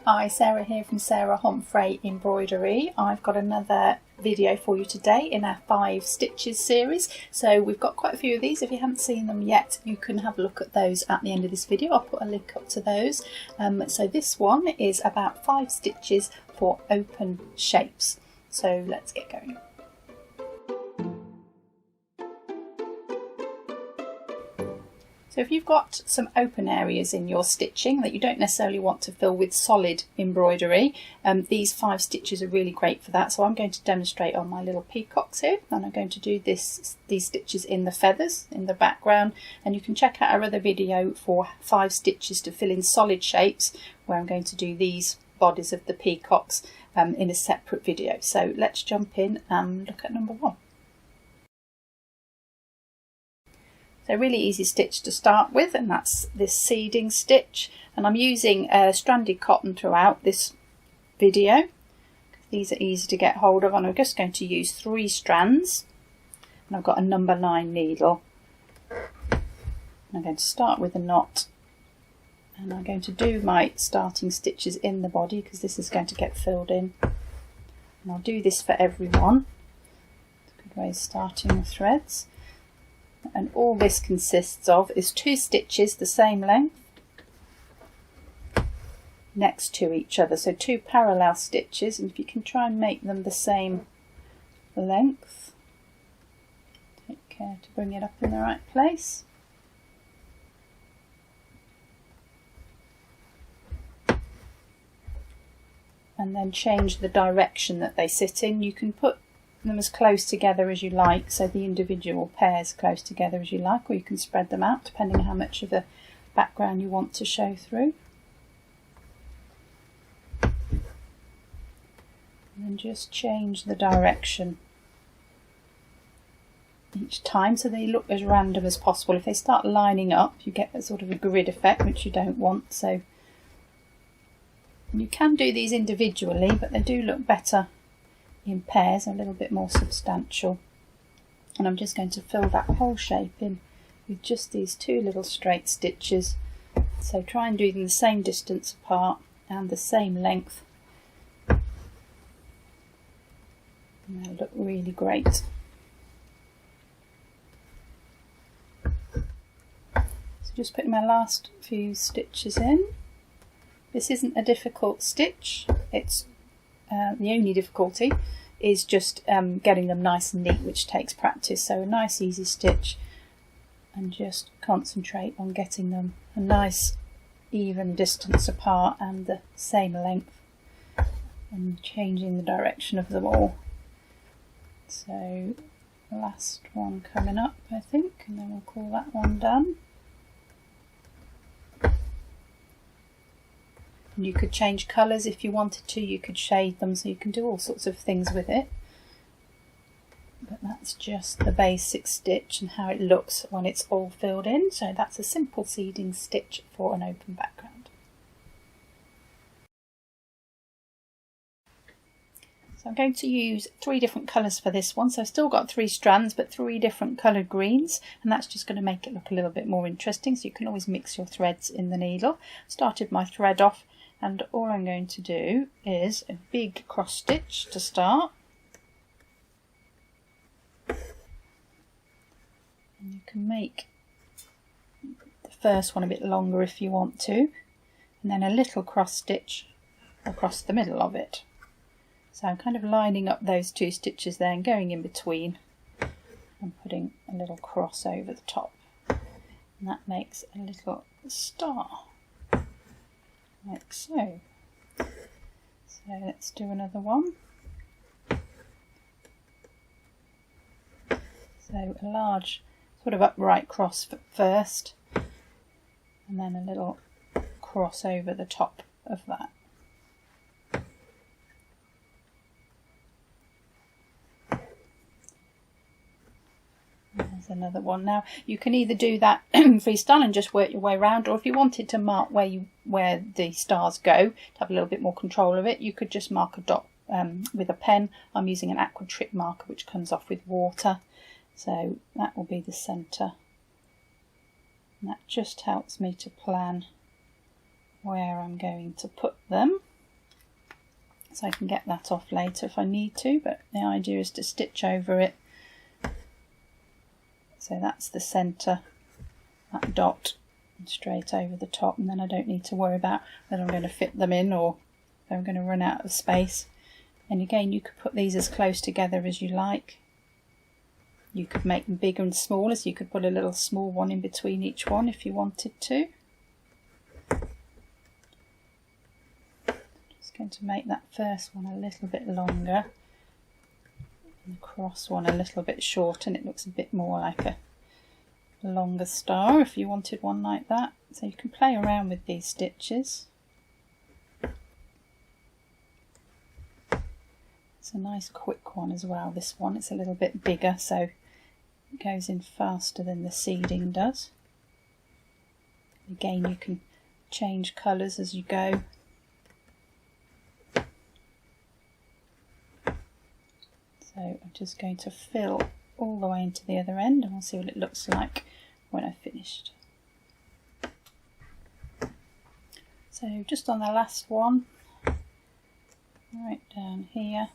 Hi, Sarah here from Sarah Homfray Embroidery. I've got another video for you today in our 5 stitches series. So we've got quite a few of these. If you haven't seen them yet, you can have a look at those at the end of this video. I'll put a link up to those. So this one is about 5 stitches for open shapes. So let's get going. So if you've got some open areas in your stitching that you don't necessarily want to fill with solid embroidery, these 5 stitches are really great for that. So I'm going to demonstrate on my little peacocks here, and I'm going to do these stitches in the feathers in the background, and you can check out our other video for 5 stitches to fill in solid shapes, where I'm going to do these bodies of the peacocks in a separate video. So let's jump in and look at number 1. So really easy stitch to start with, and that's this seeding stitch, and I'm using stranded cotton throughout this video. These are easy to get hold of, and I'm just going to use 3 strands, and I've got a number 9 needle. I'm going to start with a knot, and I'm going to do my starting stitches in the body because this is going to get filled in, and I'll do this for every one. It's a good way of starting the threads. And all this consists of is 2 stitches the same length next to each other, so 2 parallel stitches, and if you can try and make them the same length, take care to bring it up in the right place. And then change the direction that they sit in. You can put them as close together as you like, so the individual pairs close together as you like, or you can spread them out depending on how much of the background you want to show through. And then just change the direction each time so they look as random as possible. If they start lining up, you get a sort of a grid effect, which you don't want. So you can do these individually, but they do look better in pairs, a little bit more substantial. And I'm just going to fill that whole shape in with just these 2 little straight stitches. So try and do them the same distance apart and the same length, and they'll look really great. So just putting my last few stitches in. This isn't a difficult stitch, it's the only difficulty is just getting them nice and neat, which takes practice. So a nice easy stitch, and just concentrate on getting them a nice even distance apart and the same length, and changing the direction of them all. So last one coming up, I think, and then we'll call that one done. And you could change colours if you wanted to, you could shade them, so you can do all sorts of things with it. But that's just the basic stitch and how it looks when it's all filled in. So that's a simple seeding stitch for an open background. So I'm going to use 3 different colours for this one. So I've still got 3 strands, but 3 different coloured greens, and that's just going to make it look a little bit more interesting. So you can always mix your threads in the needle. Started my thread off, and all I'm going to do is a big cross stitch to start. And you can make the first one a bit longer if you want to, and then a little cross stitch across the middle of it. So I'm kind of lining up those 2 stitches there and going in between and putting a little cross over the top. And that makes a little star, like so. So let's do another one. So a large sort of upright cross first, and then a little cross over the top of that. There's another one. Now you can either do that freestyle and just work your way around, or if you wanted to mark where the stars go, to have a little bit more control of it, you could just mark a dot with a pen. I'm using an aqua trick marker which comes off with water, so that will be the centre. And that just helps me to plan where I'm going to put them. so I can get that off later if I need to, but the idea is to stitch over it. So that's the centre, that dot, and straight over the top, and then I don't need to worry about whether I'm going to fit them in or if I'm going to run out of space. And again, you could put these as close together as you like. You could make them bigger and smaller, so you could put a little small one in between each one if you wanted to. Just going to make that first one a little bit longer and the cross one a little bit shorter, and it looks a bit more like a longer star if you wanted one like that. So you can play around with these stitches. It's a nice quick one as well, this one. It's a little bit bigger, so it goes in faster than the seeding does. Again, you can change colours as you go. So I'm just going to fill all the way into the other end, and we'll see what it looks like when I've finished. So just on the last one, right down here,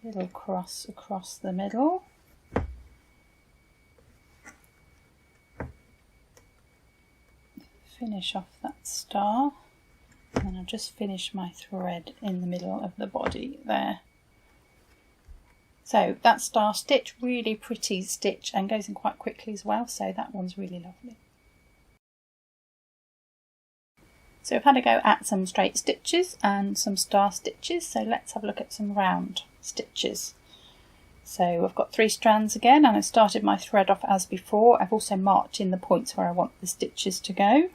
little cross across the middle. Finish off that star, and then I'll just finish my thread in the middle of the body there. So that star stitch, really pretty stitch, and goes in quite quickly as well, so that one's really lovely. So we've had a go at some straight stitches and some star stitches, so let's have a look at some round stitches. So I've got 3 strands again, and I've started my thread off as before. I've also marked in the points where I want the stitches to go,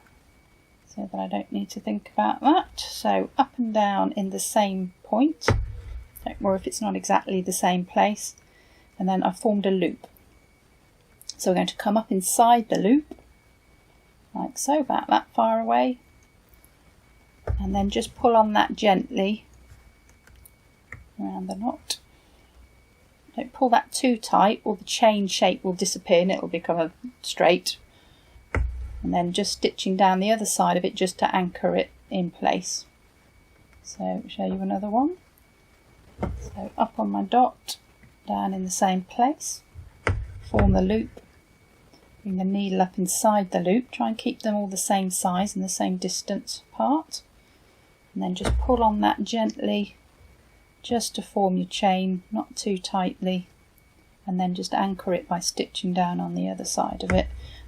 so that I don't need to think about that. So up and down in the same point, don't worry if it's not exactly the same place, and then I've formed a loop. So we're going to come up inside the loop, like so, about that far away, and then just pull on that gently around the knot. Don't pull that too tight or the chain shape will disappear and it will become a straight. And then just stitching down the other side of it just to anchor it in place. So I'll show you another one. So up on my dot, down in the same place, form the loop, bring the needle up inside the loop, try and keep them all the same size and the same distance apart, and then just pull on that gently just to form your chain, not too tightly, and then just anchor it by stitching down on the other side of it.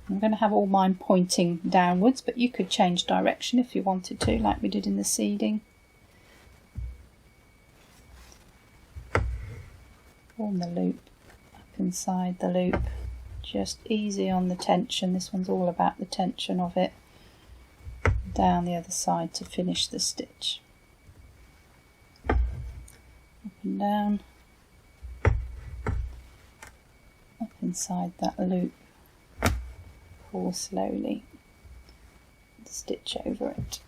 I'm going to have all mine pointing downwards, but you could change direction if you wanted to, like we did in the seeding. Form the loop up inside the loop, just easy on the tension. This one's all about the tension of it. Down the other side to finish the stitch. Up and down, up inside that loop, pull slowly, stitch over it.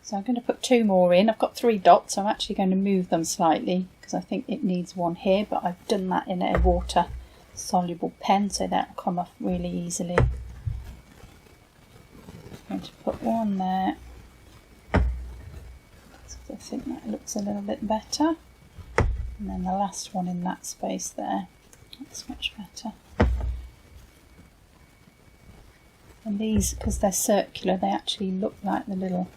So I'm going to put 2 more in. I've got 3 dots, so I'm actually going to move them slightly because I think it needs one here, but I've done that in a water soluble pen, so that'll come off really easily. I'm going to put one there, so I think that looks a little bit better, and then the last one in that space there. That's much better. And these, because they're circular, they actually look like the little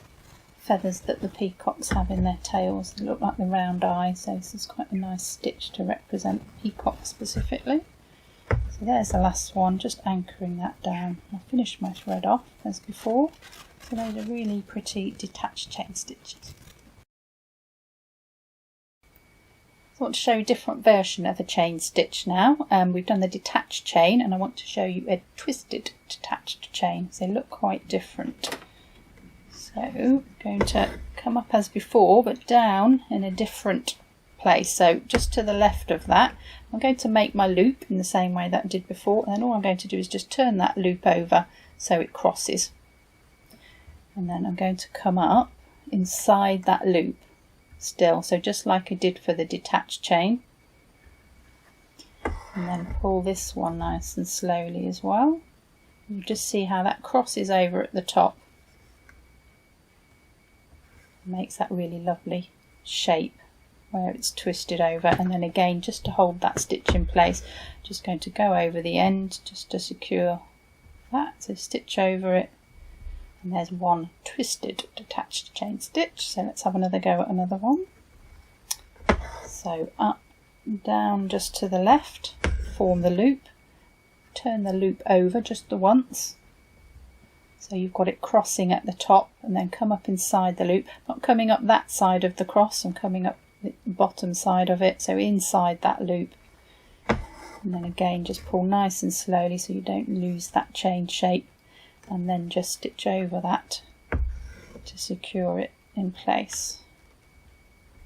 feathers that the peacocks have in their tails. They look like the round eyes, so this is quite a nice stitch to represent the peacock specifically. So there's the last one, just anchoring that down. I'll finish my thread off as before. So those are really pretty detached chain stitches. I want to show you a different version of a chain stitch now. We've done the detached chain, and I want to show you a twisted detached chain. So they look quite different. So I'm going to come up as before, but down in a different place. So just to the left of that, I'm going to make my loop in the same way that I did before, and then all I'm going to do is just turn that loop over so it crosses. And then I'm going to come up inside that loop still, so just like I did for the detached chain, and then pull this one nice and slowly as well, You just see how that crosses over at the top. It makes that really lovely shape where it's twisted over, and then again, just to hold that stitch in place, just going to go over the end just to secure that. So stitch over it, and there's one twisted detached chain stitch. So let's have another go at another one. So up, down, just to the left, form the loop, turn the loop over just the once, so you've got it crossing at the top, and then come up inside the loop, not coming up that side of the cross, I'm coming up the bottom side of it, so inside that loop, and then again just pull nice and slowly so you don't lose that chain shape, and then just stitch over that to secure it in place.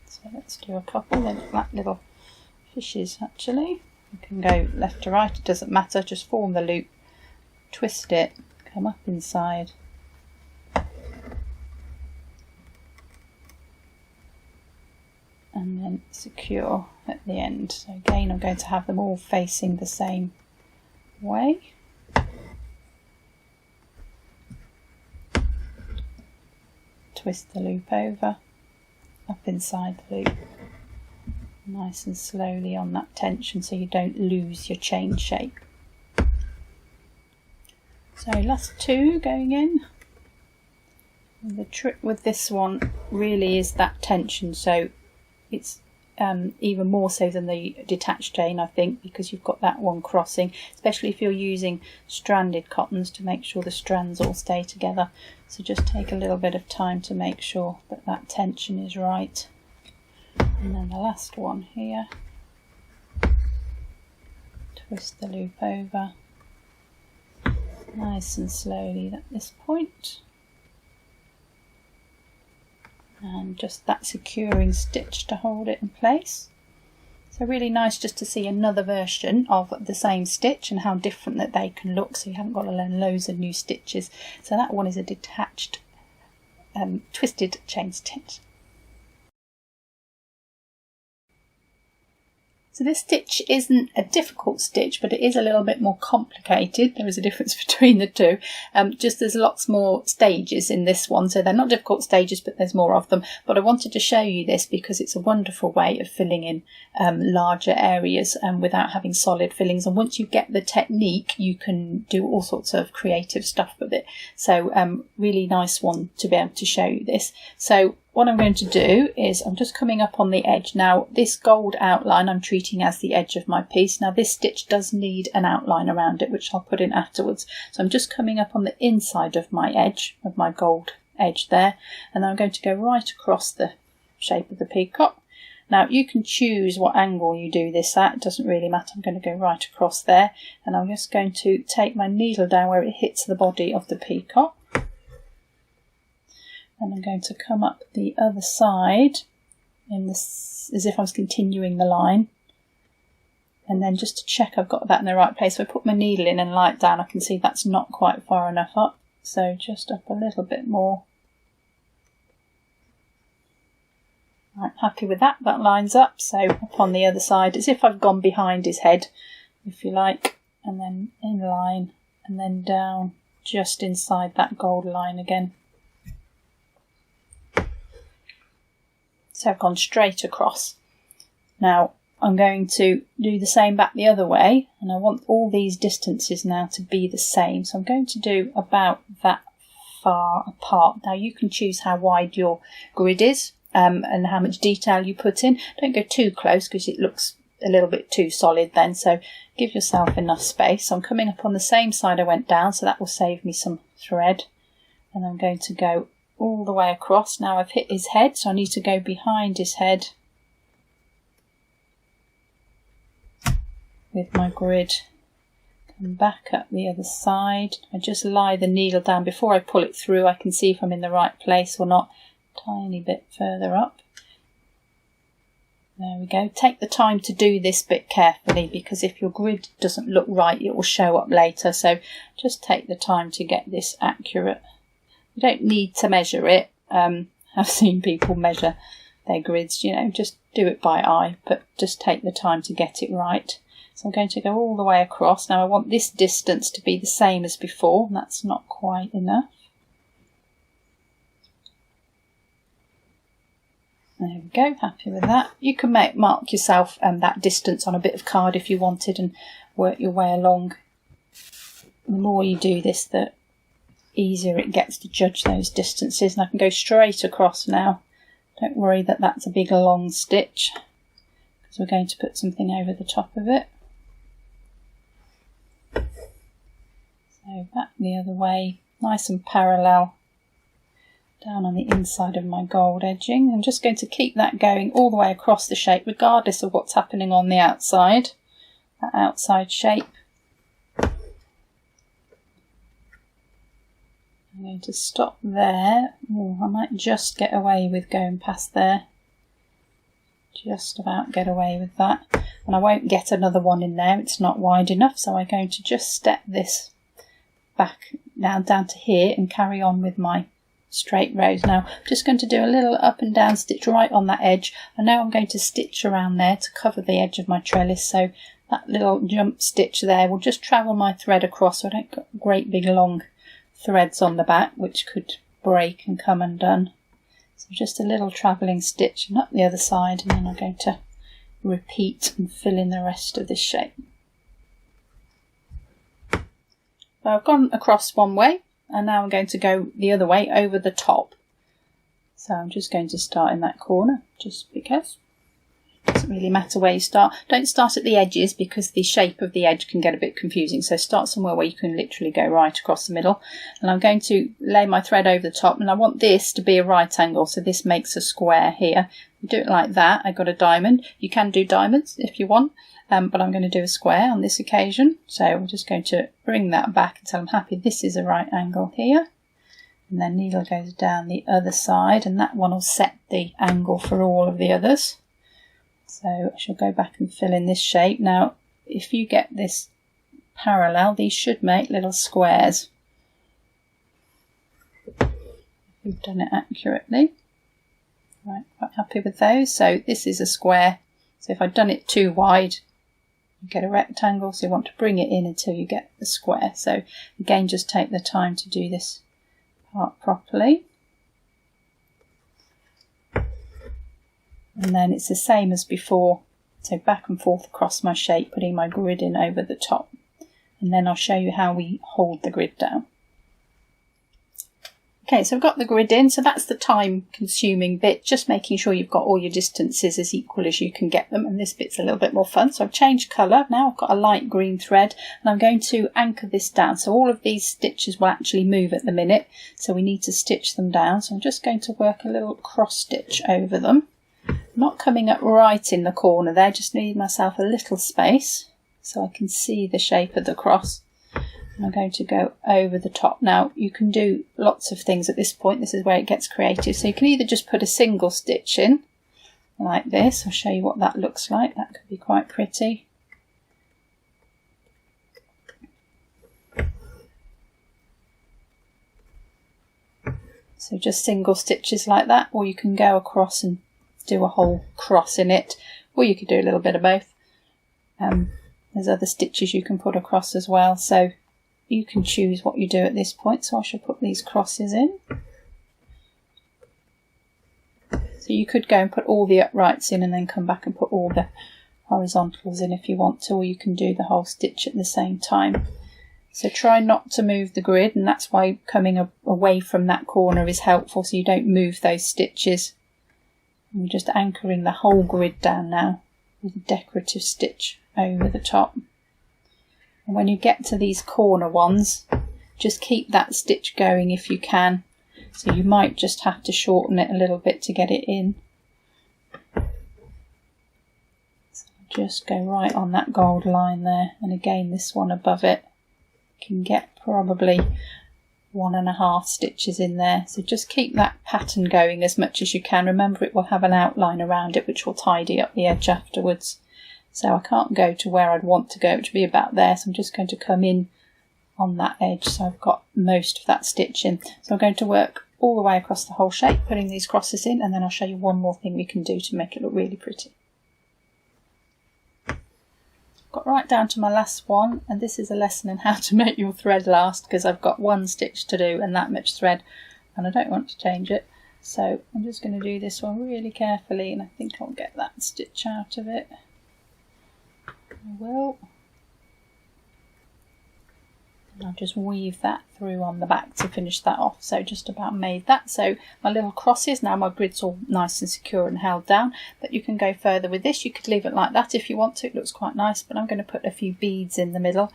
So let's do a couple. They look like little fishes actually. You can go left to right, it doesn't matter, just form the loop, twist it, come up inside, and then secure at the end. So again, I'm going to have them all facing the same way. Twist the loop over, up inside the loop, nice and slowly on that tension so you don't lose your chain shape. So last two going in. And the trick with this one really is that tension, so it's even more so than the detached chain, I think, because you've got that one crossing, especially if you're using stranded cottons, to make sure the strands all stay together. So just take a little bit of time to make sure that that tension is right. And then the last one here, twist the loop over nice and slowly at this point, and just that securing stitch to hold it in place. So really nice just to see another version of the same stitch and how different that they can look, so you haven't got to learn loads of new stitches. So that one is a detached twisted chain stitch. So this stitch isn't a difficult stitch, but it is a little bit more complicated. There is a difference between the two. Just there's lots more stages in this one, so they're not difficult stages, but there's more of them. But I wanted to show you this because it's a wonderful way of filling in larger areas without having solid fillings. And once you get the technique, you can do all sorts of creative stuff with it. So really nice one to be able to show you this. So what I'm going to do is I'm just coming up on the edge. Now this gold outline I'm treating as the edge of my piece. Now this stitch does need an outline around it, which I'll put in afterwards. So I'm just coming up on the inside of my edge, of my gold edge there, and I'm going to go right across the shape of the peacock. Now you can choose what angle you do this at, it doesn't really matter. I'm going to go right across there, and I'm just going to take my needle down where it hits the body of the peacock. And I'm going to come up the other side in this, as if I was continuing the line, and then just to check I've got that in the right place, if I put my needle in and light down, I can see that's not quite far enough up, so just up a little bit more. Right, happy with that, that lines up. So up on the other side, as if I've gone behind his head, if you like, and then in line, and then down just inside that gold line again. So I've gone straight across. Now I'm going to do the same back the other way, and I want all these distances now to be the same. So I'm going to do about that far apart. Now you can choose how wide your grid is and how much detail you put in. Don't go too close because it looks a little bit too solid then, so give yourself enough space. So I'm coming up on the same side I went down, so that will save me some thread, and I'm going to go all the way across. Now I've hit his head, so I need to go behind his head with my grid, come back up the other side. I just lie the needle down before I pull it through. I can see if I'm in the right place or not. Tiny bit further up. There we go. Take the time to do this bit carefully, because if your grid doesn't look right, it will show up later. So just take the time to get this accurate. You don't need to measure it. I've seen people measure their grids, you know, just do it by eye, but just take the time to get it right. So I'm going to go all the way across. Now I want this distance to be the same as before, and that's not quite enough. There we go, happy with that. You can mark yourself that distance on a bit of card if you wanted and work your way along. The more you do this, the easier it gets to judge those distances. And I can go straight across now. Don't worry that that's a big long stitch, because we're going to put something over the top of it. So back the other way, nice and parallel down on the inside of my gold edging. I'm just going to keep that going all the way across the shape, regardless of what's happening on the outside, that outside shape. I'm going to stop there. Ooh, I might just get away with going past there. Just about get away with that. And I won't get another one in there, it's not wide enough, so I'm going to just step this back now down to here and carry on with my straight rows. Now I'm just going to do a little up and down stitch right on that edge. I know I'm going to stitch around there to cover the edge of my trellis, so that little jump stitch there will just travel my thread across so I don't get great big long threads on the back which could break and come undone. So just a little travelling stitch and up the other side, and then I'm going to repeat and fill in the rest of this shape. So I've gone across one way and now I'm going to go the other way over the top. So I'm just going to start in that corner just because. Doesn't really matter where you start. Don't start at the edges because the shape of the edge can get a bit confusing. So start somewhere where you can literally go right across the middle. And I'm going to lay my thread over the top, and I want this to be a right angle. So this makes a square here. Do it like that. I got a diamond. You can do diamonds if you want, but I'm going to do a square on this occasion. So I'm just going to bring that back until I'm happy this is a right angle here. And then needle goes down the other side, and that one will set the angle for all of the others. So I shall go back and fill in this shape. Now, if you get this parallel, these should make little squares. We've done it accurately. Right, quite happy with those. So this is a square. So if I'd done it too wide, you get a rectangle. So you want to bring it in until you get the square. So again, just take the time to do this part properly. And then it's the same as before, so back and forth across my shape, putting my grid in over the top, and then I'll show you how we hold the grid down. Okay, so I've got the grid in, so that's the time consuming bit, just making sure you've got all your distances as equal as you can get them, and this bit's a little bit more fun. So I've changed colour, now I've got a light green thread, and I'm going to anchor this down. So all of these stitches will actually move at the minute, so we need to stitch them down. So I'm just going to work a little cross stitch over them. Not coming up right in the corner there, just need myself a little space so I can see the shape of the cross. And I'm going to go over the top. Now you can do lots of things at this point, this is where it gets creative. So you can either just put a single stitch in like this, I'll show you what that looks like, that could be quite pretty. So just single stitches like that, or you can go across and do a whole cross in it, or you could do a little bit of both. There's other stitches you can put across as well, so you can choose what you do at this point. So I shall put these crosses in. So you could go and put all the uprights in and then come back and put all the horizontals in if you want to, or you can do the whole stitch at the same time. So try not to move the grid, and that's why coming away from that corner is helpful, so you don't move those stitches. I'm just anchoring the whole grid down now with a decorative stitch over the top. And when you get to these corner ones, just keep that stitch going if you can. So you might just have to shorten it a little bit to get it in. So just go right on that gold line there, and again this one above it can get probably 1.5 stitches in there. So just keep that pattern going as much as you can. Remember, it will have an outline around it which will tidy up the edge afterwards. So I can't go to where I'd want to go, which would be about there, so I'm just going to come in on that edge, so I've got most of that stitch in. So I'm going to work all the way across the whole shape, putting these crosses in, and then I'll show you one more thing we can do to make it look really pretty. got right down to my last one, and this is a lesson in how to make your thread last, because I've got one stitch to do and that much thread, and I don't want to change it. So I'm just going to do this one really carefully, and I think I'll get that stitch out of it. I will. And I'll just weave that through on the back to finish that off. So just about made that. So my little crosses, now my grid's all nice and secure and held down, but you can go further with this. You could leave it like that if you want to, it looks quite nice, but I'm going to put a few beads in the middle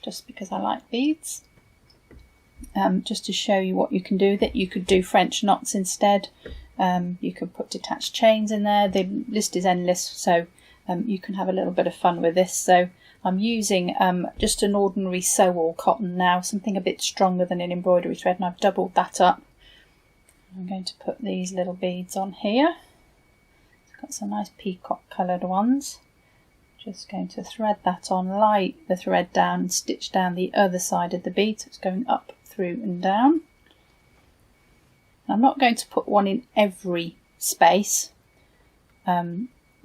just because I like beads. Just to show you what you can do with it. You could do French knots instead. You could put detached chains in there. The list is endless, so you can have a little bit of fun with this. So I'm using just an ordinary sew-all cotton now, something a bit stronger than an embroidery thread, and I've doubled that up. I'm going to put these little beads on here. It's got some nice peacock coloured ones. Just going to thread that on, light the thread down and stitch down the other side of the bead, so it's going up, through and down. I'm not going to put one in every space,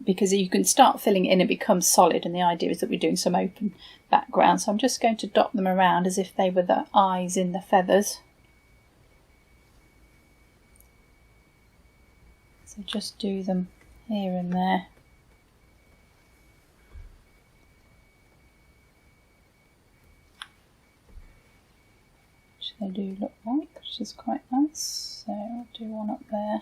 because you can start filling it in and it becomes solid, and the idea is that we're doing some open background. So I'm just going to dot them around as if they were the eyes in the feathers. So just do them here and there. Which they do look like, which is quite nice. So I'll do one up there.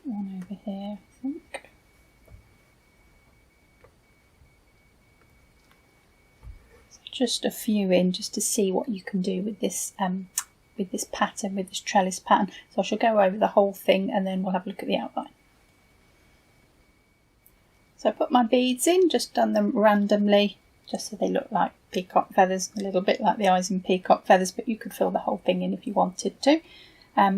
One over here, I think. So just a few in, just to see what you can do with this pattern, with this trellis pattern. So I shall go over the whole thing and then we'll have a look at the outline. So I put my beads in, just done them randomly, just so they look like peacock feathers, a little bit like the eyes in peacock feathers, but you could fill the whole thing in if you wanted to.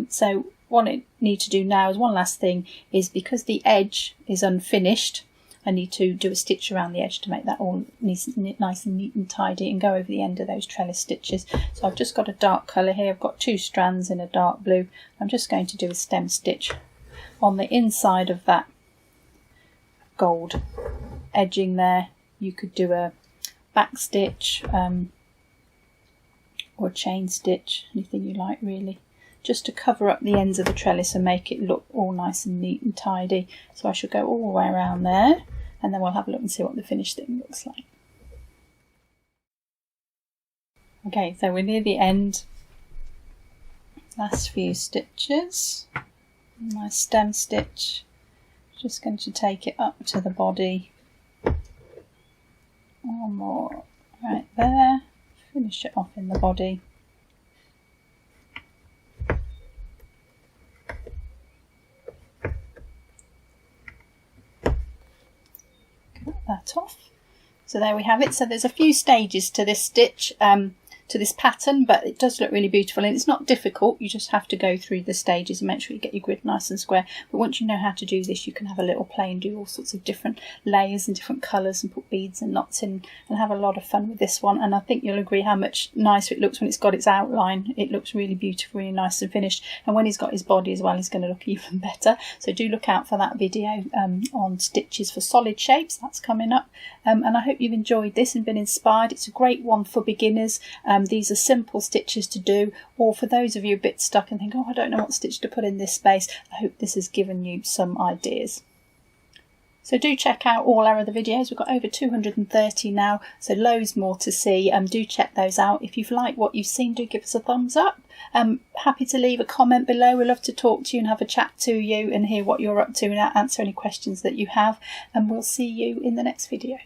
So what I need to do now is one last thing, is because the edge is unfinished, I need to do a stitch around the edge to make that all nice and neat and tidy, and go over the end of those trellis stitches. So I've just got a dark colour here, I've got two strands in a dark blue. I'm just going to do a stem stitch on the inside of that gold edging there. You could do a back stitch or a chain stitch, anything you like really, just to cover up the ends of the trellis and make it look all nice and neat and tidy. So I shall go all the way around there, and then we'll have a look and see what the finished thing looks like. Okay, so we're near the end. Last few stitches. My stem stitch. Just going to take it up to the body. One more right there. Finish it off in the body. That off. So there we have it. So there's a few stages to this stitch, to this pattern, but it does look really beautiful, and it's not difficult. You just have to go through the stages and make sure you get your grid nice and square. But once you know how to do this, you can have a little play and do all sorts of different layers and different colours and put beads and knots in, and have a lot of fun with this one. And I think you'll agree how much nicer it looks when it's got its outline. It looks really beautiful, really nice and finished, and when he's got his body as well, he's going to look even better. So do look out for that video on stitches for solid shapes. That's coming up, and I hope you've enjoyed this and been inspired. It's a great one for beginners. These are simple stitches to do, or for those of you a bit stuck and think, oh, I don't know what stitch to put in this space, I hope this has given you some ideas. So do check out all our other videos. We've got over 230 now, so loads more to see. Do check those out. If you've liked what you've seen, do give us a thumbs up. Happy to leave a comment below. We'd love to talk to you and have a chat to you and hear what you're up to and answer any questions that you have. And we'll see you in the next video.